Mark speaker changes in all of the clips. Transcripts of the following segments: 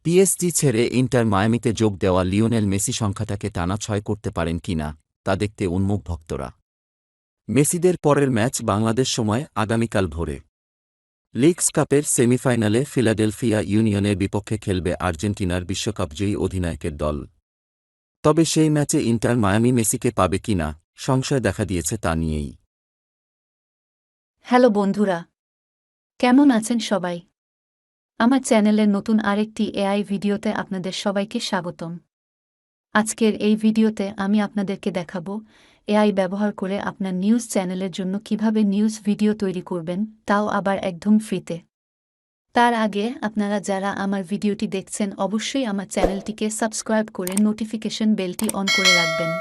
Speaker 1: PSG ছেড়ে inter মায়ামিতে যোগ দেওয়া লিওনেল মেসি সংখ্যাটাকে টানা ৬ করতে পারেন কিনা তা দেখতে উন্মুখ ভক্তরা। মেসিদের পরের ম্যাচ বাংলাদেশ সময় আগামীকাল ভোরে। লিগস কাপের সেমিফাইনালে ফিলাডেলফিয়া ইউনিয়নের বিপক্ষে খেলবে আর্জেন্টিনার বিশ্বকাপজয়ী অধিনায়কের দল। তবে সেই ম্যাচে ইন্টার মায়ামি মেসিকে পাবে কিনা সংশয় দেখা দিয়েছে তা নিয়েই।
Speaker 2: হ্যালো বন্ধুরা, কেমন আছেন সবাই? আমার চ্যানেলের নতুন আরেকটি এআই ভিডিওতে আপনাদের সবাইকে স্বাগতম। আজকের এই ভিডিওতে আমি আপনাদেরকে দেখাবো এআই ব্যবহার করে আপনার নিউজ চ্যানেলের জন্য কিভাবে নিউজ ভিডিও তৈরি করবেন, তাও আবার একদম ফ্রিতে। তার আগে আপনারা যারা আমার ভিডিওটি দেখছেন অবশ্যই আমার চ্যানেলটিকে সাবস্ক্রাইব করে নোটিফিকেশন বেলটি অন করে রাখবেন,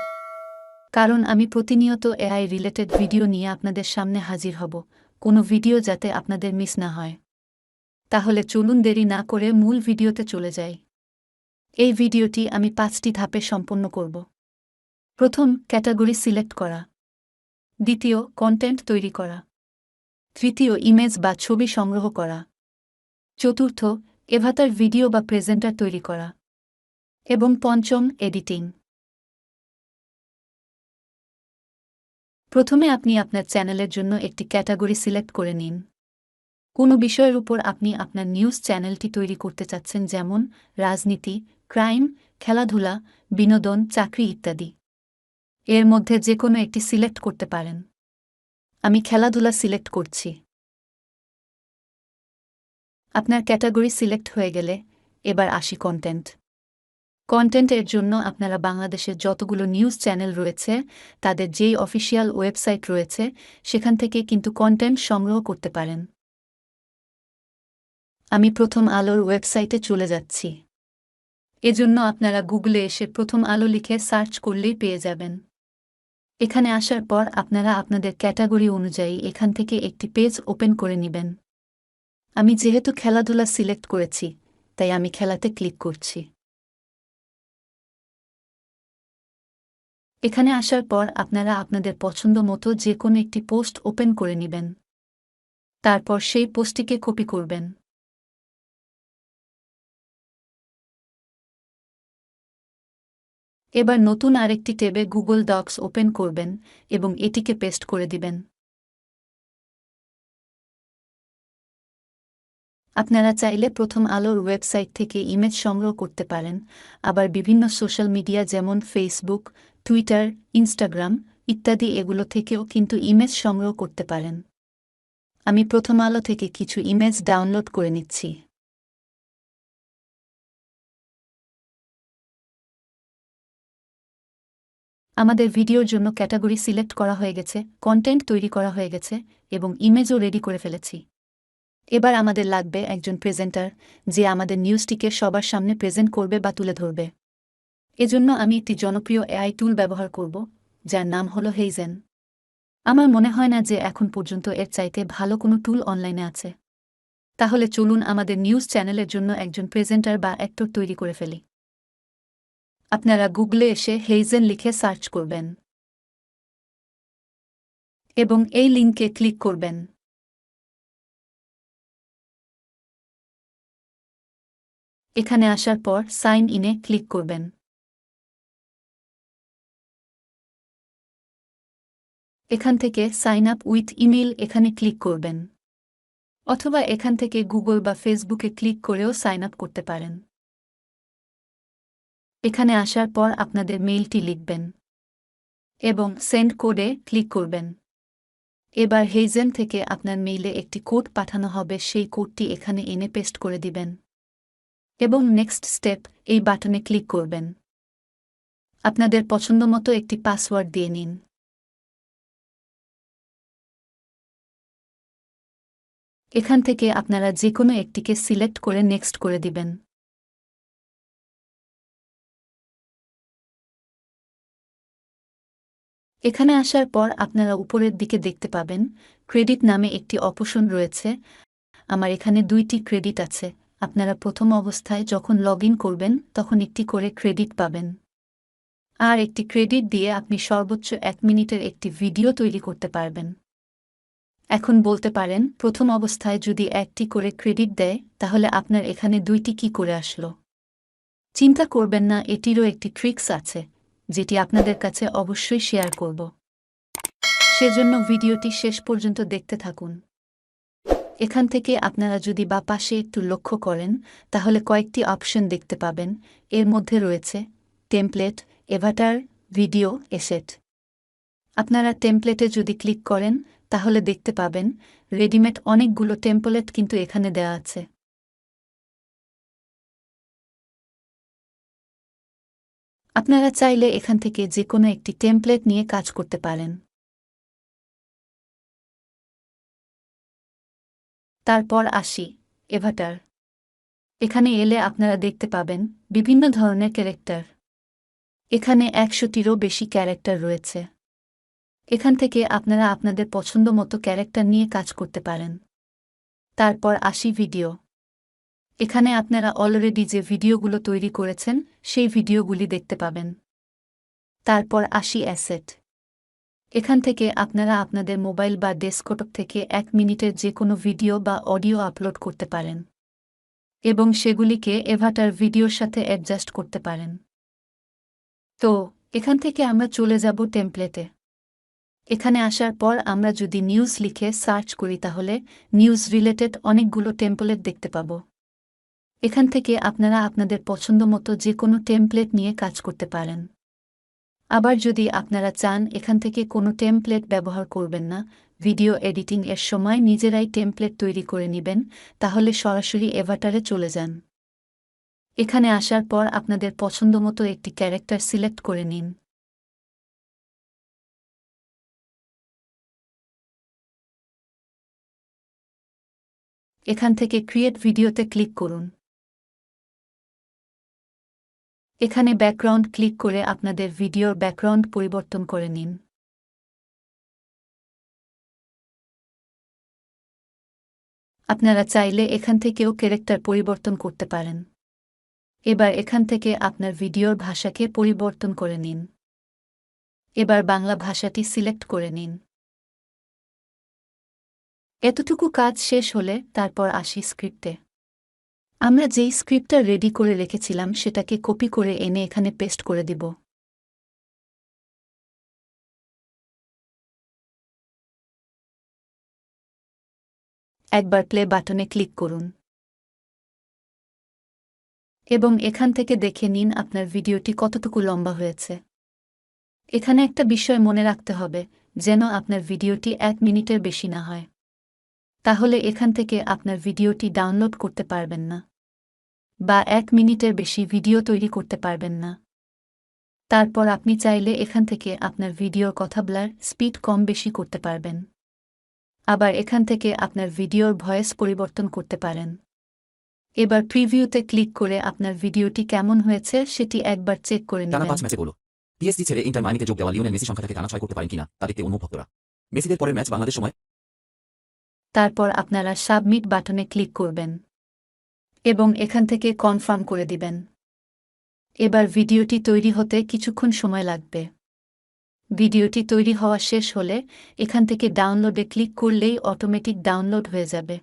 Speaker 2: কারণ আমি প্রতিনিয়ত এআই রিলেটেড ভিডিও নিয়ে আপনাদের সামনে হাজির হব, কোনো ভিডিও যাতে আপনাদের মিস না হয়। তাহলে চলুন দেরি না করে মূল ভিডিওতে চলে যাই। এই ভিডিওটি আমি 5টি ধাপে সম্পন্ন করব। প্রথম, ক্যাটাগরি সিলেক্ট করা। দ্বিতীয়, কন্টেন্ট তৈরি করা। তৃতীয়, ইমেজ বা ছবি সংগ্রহ করা। চতুর্থ, এভাতার ভিডিও বা প্রেজেন্টার তৈরি করা। এবং পঞ্চম, এডিটিং। প্রথমে আপনি আপনার চ্যানেলের জন্য একটি ক্যাটাগরি সিলেক্ট করে নিন। কোনো বিষয়ের উপর আপনি আপনার নিউজ চ্যানেলটি তৈরি করতে চাচ্ছেন, যেমন রাজনীতি, ক্রাইম, খেলাধুলা, বিনোদন, চাকরি ইত্যাদি। এর মধ্যে যে কোনো একটি সিলেক্ট করতে পারেন। আমি খেলাধুলা সিলেক্ট করছি। আপনার ক্যাটাগরি সিলেক্ট হয়ে গেলে এবার আসি কন্টেন্ট। কন্টেন্টের জন্য আপনারা বাংলাদেশের যতগুলো নিউজ চ্যানেল রয়েছে তাদের যেই অফিসিয়াল ওয়েবসাইট রয়েছে সেখান থেকে কিন্তু কন্টেন্ট সংগ্রহ করতে পারেন। আমি প্রথম আলোর ওয়েবসাইটে চলে যাচ্ছি। এজন্য আপনারা গুগলে এসে প্রথম আলো লিখে সার্চ করলেই পেয়ে যাবেন। এখানে আসার পর আপনারা আপনাদের ক্যাটাগরি অনুযায়ী এখান থেকে একটি পেজ ওপেন করে নেবেন। আমি যেহেতু খেলাধুলা সিলেক্ট করেছি, তাই আমি খেলাতে ক্লিক করছি। এখানে আসার পর আপনারা আপনাদের পছন্দ মতো যে কোনো একটি পোস্ট ওপেন করে নেবেন। তারপর সেই পোস্টটিকে কপি করবেন। এবার নতুন আরেকটি ট্যাবে গুগল ডক্স ওপেন করবেন এবং এটিকে পেস্ট করে দিবেন। আপনারা চাইলে প্রথম আলোর ওয়েবসাইট থেকে ইমেজ সংগ্রহ করতে পারেন, আবার বিভিন্ন সোশ্যাল মিডিয়া যেমন ফেসবুক, টুইটার, ইনস্টাগ্রাম ইত্যাদি এগুলো থেকেও কিন্তু ইমেজ সংগ্রহ করতে পারেন। আমি প্রথম আলো থেকে কিছু ইমেজ ডাউনলোড করে নিচ্ছি। আমাদের ভিডিওর জন্য ক্যাটাগরি সিলেক্ট করা হয়ে গেছে, কন্টেন্ট তৈরি করা হয়ে গেছে এবং ইমেজও রেডি করে ফেলেছি। এবার আমাদের লাগবে একজন প্রেজেন্টার, যে আমাদের নিউজটিকে সবার সামনে প্রেজেন্ট করবে বা তুলে ধরবে। এজন্য আমি একটি জনপ্রিয় এআই টুল ব্যবহার করব, যার নাম হলো হেইজেন। আমার মনে হয় না যে এখন পর্যন্ত এর চাইতে ভালো কোনো টুল অনলাইনে আছে। তাহলে চলুন আমাদের নিউজ চ্যানেলের জন্য একজন প্রেজেন্টার বা অ্যাক্টর তৈরি করে ফেলি। আপনারা গুগলে এসে হেইজেন লিখে সার্চ করবেন এবং এই লিঙ্কে ক্লিক করবেন। এখানে আসার পর সাইন ইনে ক্লিক করবেন। এখান থেকে সাইন আপ উইথ ইমেইল এখানে ক্লিক করবেন, অথবা এখান থেকে গুগল বা ফেসবুকে ক্লিক করেও সাইন আপ করতে পারেন। এখানে আসার পর আপনাদের মেইলটি লিখবেন এবং সেন্ড কোডে ক্লিক করবেন। এবার হেইজেন থেকে আপনার মেইলে একটি কোড পাঠানো হবে, সেই কোডটি এখানে এনে পেস্ট করে দিবেন এবং নেক্সট স্টেপ এই বাটনে ক্লিক করবেন। আপনাদের পছন্দমতো একটি পাসওয়ার্ড দিয়ে নিন। এখান থেকে আপনারা যে কোনো একটিকে সিলেক্ট করে নেক্সট করে দিবেন। এখানে আসার পর আপনারা উপরের দিকে দেখতে পাবেন ক্রেডিট নামে একটি অপশন রয়েছে। আমার এখানে 2টি ক্রেডিট আছে। আপনারা প্রথম অবস্থায় যখন লগ ইন করবেন তখন একটি করে ক্রেডিট পাবেন, আর একটি ক্রেডিট দিয়ে আপনি সর্বোচ্চ 1 মিনিটের একটি ভিডিও তৈরি করতে পারবেন। এখন বলতে পারেন, প্রথম অবস্থায় যদি 1টি করে ক্রেডিট দেয় তাহলে আপনার এখানে 2টি কি করে আসলো? চিন্তা করবেন না, এটিরও একটি ট্রিক্স আছে যেটি আপনাদের কাছে অবশ্যই শেয়ার করব। সেজন্য ভিডিওটি শেষ পর্যন্ত দেখতে থাকুন। এখান থেকে আপনারা যদি বা পাশে একটু লক্ষ্য করেন তাহলে কয়েকটি অপশন দেখতে পাবেন। এর মধ্যে রয়েছে টেমপ্লেট, এভাটার, ভিডিও, এসেট। আপনারা টেমপ্লেটে যদি ক্লিক করেন তাহলে দেখতে পাবেন রেডিমেড অনেকগুলো টেমপ্লেট কিন্তু এখানে দেওয়া আছে। আপনারা চাইলে এখান থেকে যে কোনো একটি টেমপ্লেট নিয়ে কাজ করতে পারেন। তারপর আসি এভাটার। এখানে এলে আপনারা দেখতে পাবেন বিভিন্ন ধরনের ক্যারেক্টার। এখানে ১০০টিরও বেশি ক্যারেক্টার রয়েছে। এখান থেকে আপনারা আপনাদের পছন্দ মতো ক্যারেক্টার নিয়ে কাজ করতে পারেন। তারপর আসি ভিডিও। এখানে আপনারা অলরেডি যে ভিডিওগুলো তৈরি করেছেন সেই ভিডিওগুলি দেখতে পাবেন। তারপর আসি অ্যাসেট। এখান থেকে আপনারা আপনাদের মোবাইল বা ডেস্কটপ থেকে ১ মিনিটের যে কোনো ভিডিও বা অডিও আপলোড করতে পারেন এবং সেগুলিকে এভাটার ভিডিওর সাথে অ্যাডজাস্ট করতে পারেন। তো এখান থেকে আমরা চলে যাব টেমপ্লেটে। এখানে আসার পর আমরা যদি নিউজ লিখে সার্চ করি তাহলে নিউজ রিলেটেড অনেকগুলো টেমপ্লেট দেখতে পাব। এখান থেকে আপনারা আপনাদের পছন্দ মতো যে কোনো টেমপ্লেট নিয়ে কাজ করতে পারেন। আবার যদি আপনারা চান এখান থেকে কোনো টেমপ্লেট ব্যবহার করবেন না, ভিডিও এডিটিং এর সময় নিজেরাই টেমপ্লেট তৈরি করে নেবেন, তাহলে সরাসরি এভাটারে চলে যান। এখানে আসার পর আপনাদের পছন্দমতো একটি ক্যারেক্টার সিলেক্ট করে নিন। এখান থেকে ক্রিয়েট ভিডিওতে ক্লিক করুন। এখানে ব্যাকগ্রাউন্ড ক্লিক করে আপনাদের ভিডিওর ব্যাকগ্রাউন্ড পরিবর্তন করে নিন। আপনারা চাইলে এখান থেকেও ক্যারেক্টার পরিবর্তন করতে পারেন। এবার এখান থেকে আপনার ভিডিওর ভাষাকে পরিবর্তন করে নিন। এবার বাংলা ভাষাটি সিলেক্ট করে নিন। এতটুকু কাজ শেষ হলে তারপর আসি স্ক্রিপ্টে। আমরা যেই স্ক্রিপ্টটা রেডি করে রেখেছিলাম সেটাকে কপি করে এনে এখানে পেস্ট করে দিব। একবার প্লে বাটনে ক্লিক করুন এবং এখান থেকে দেখে নিন আপনার ভিডিওটি কতটুকু লম্বা হয়েছে। এখানে একটা বিষয় মনে রাখতে হবে, যেন আপনার ভিডিওটি ১ মিনিটের বেশি না হয়। তাহলে এখান থেকে আপনার ভিডিওটি ডাউনলোড করতে পারবেন না বা ১ মিনিটের বেশি ভিডিও তৈরি করতে পারবেন না। তারপর আপনি চাইলে এখান থেকে আপনার ভিডিওর কথা ব্লার স্পিড কম বেশি করতে পারবেন। আবার এখান থেকে আপনার ভিডিওর ভয়েস পরিবর্তন করতে পারেন। এবার প্রিভিউতে ক্লিক করে আপনার ভিডিওটি কেমন হয়েছে সেটি একবার চেক করে
Speaker 1: টানা
Speaker 2: নেবেন।
Speaker 1: ৫ ম্যাচে গোল। পিএসজি ছেড়ে ইন্টার মায়ামিতে যোগ দেওয়া লিওনেল মেসি সংখ্যাটাকে টানা ৬ করতে পারেন কিনা তা দেখতে উন্মুখ ভক্তরা। মেসিদের পরের ম্যাচ বাংলাদেশ সময়।
Speaker 2: তারপর আপনারা সাবমিট বাটনে ক্লিক করবেন এবং এখান থেকে কনফার্ম করে দিবেন। এবার ভিডিওটি তৈরি হতে কিছুক্ষণ সময় লাগবে। ভিডিওটি তৈরি হওয়া শেষ হলে এখান থেকে ডাউনলোডে ক্লিক করলেই অটোমেটিক ডাউনলোড হয়ে যাবে।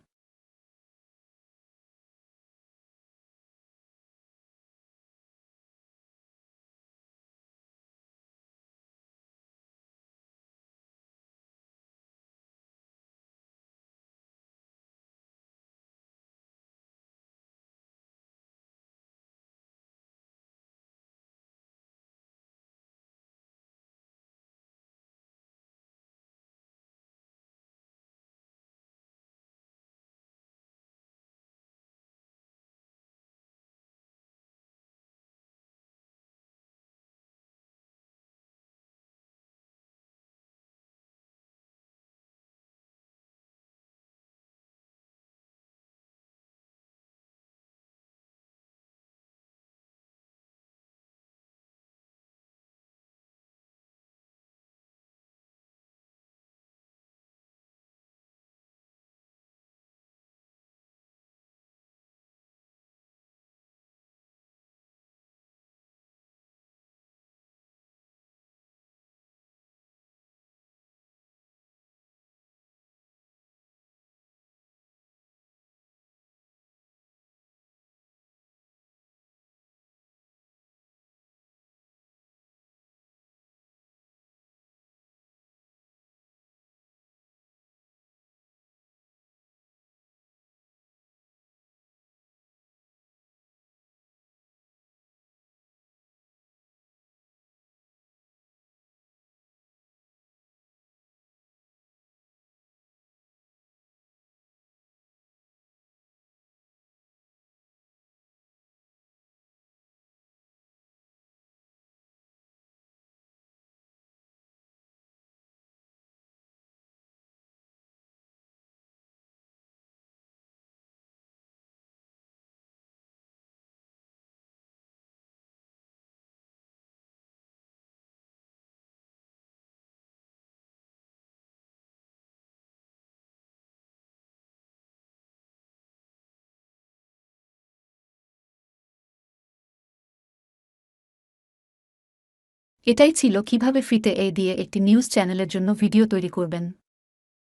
Speaker 2: এটাই ছিল কিভাবে ফ্রিতে এ দিয়ে একটি নিউজ চ্যানেলের জন্য ভিডিও তৈরি করবেন।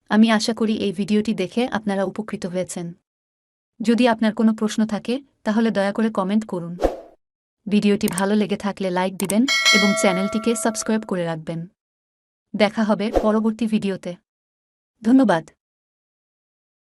Speaker 2: আমি আশা করি এই ভিডিওটি দেখে আপনারা উপকৃত হয়েছেন। যদি আপনার কোনো প্রশ্ন থাকে তাহলে দয়া করে কমেন্ট করুন। ভিডিওটি ভালো লেগে থাকলে লাইক দিবেন এবং চ্যানেলটিকে সাবস্ক্রাইব করে রাখবেন। দেখা হবে পরবর্তী ভিডিওতে। ধন্যবাদ।